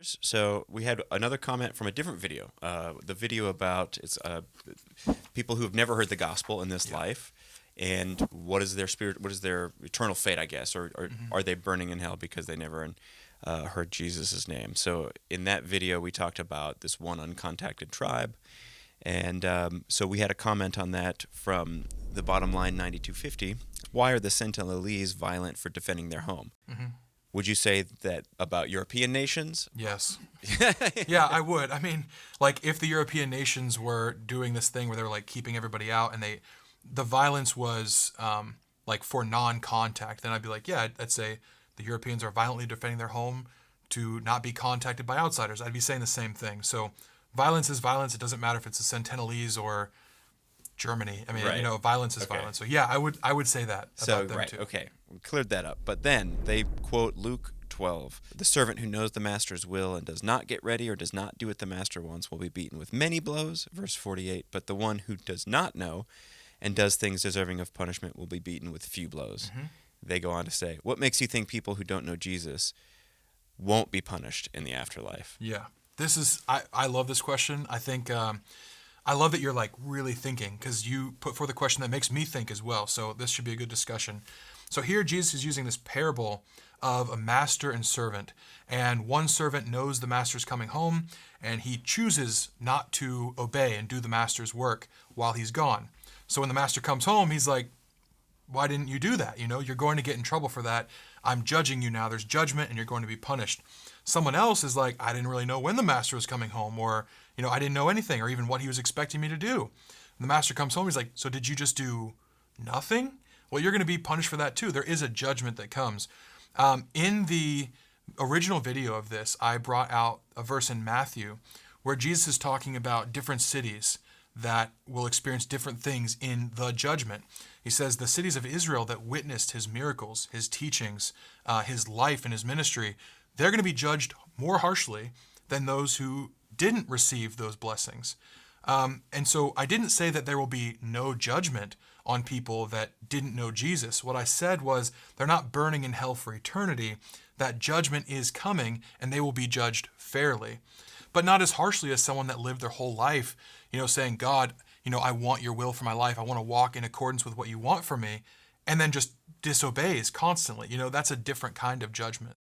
So we had another comment from a different video. The video about it's people who have never heard the gospel in this life, and what is their spirit? What is their eternal fate? I guess, or are they burning in hell because they never heard Jesus' name? So in that video, we talked about this one uncontacted tribe, and so we had a comment on that from the bottom line 9250. Why are the Sentinelese violent for defending their home? Would you say that about European nations? Yes. Yeah, I would. I mean, like if the European nations were doing this thing where they were like keeping everybody out and the violence was like for non-contact, then I'd be like, yeah, I'd say the Europeans are violently defending their home to not be contacted by outsiders. I'd be saying the same thing. So violence is violence. It doesn't matter if it's the Sentinelese or Germany. I mean, Right. violence is Okay. violence. So yeah, I would say that So, about them right, too. okay, we cleared that up. But then they quote Luke 12. The servant who knows the master's will and does not get ready or does not do what the master wants will be beaten with many blows. Verse 48. But the one who does not know and does things deserving of punishment will be beaten with few blows. They go on to say, what makes you think people who don't know Jesus won't be punished in the afterlife? Yeah. I love this question. I think, I love that you're like really thinking because you put forth a question that makes me think as well. So this should be a good discussion. So here Jesus is using this parable of a master and servant. And one servant knows the master's coming home and he chooses not to obey and do the master's work while he's gone. So when the master comes home, he's like, why didn't you do that? You're going to get in trouble for that. I'm judging you now. There's judgment and you're going to be punished. Someone else is like, I didn't really know when the master was coming home, or, I didn't know anything or even what he was expecting me to do. And the master comes home. He's like, so did you just do nothing? Well, you're going to be punished for that too. There is a judgment that comes. In the original video of this, I brought out a verse in Matthew where Jesus is talking about different cities that will experience different things in the judgment. He says the cities of Israel that witnessed his miracles, his teachings, his life and his ministry, they're going to be judged more harshly than those who didn't receive those blessings. And so I didn't say that there will be no judgment on people that didn't know Jesus. What I said was they're not burning in hell for eternity. That judgment is coming and they will be judged fairly, but not as harshly as someone that lived their whole life, saying, God, I want your will for my life. I want to walk in accordance with what you want for me, and then just disobeys constantly. That's a different kind of judgment.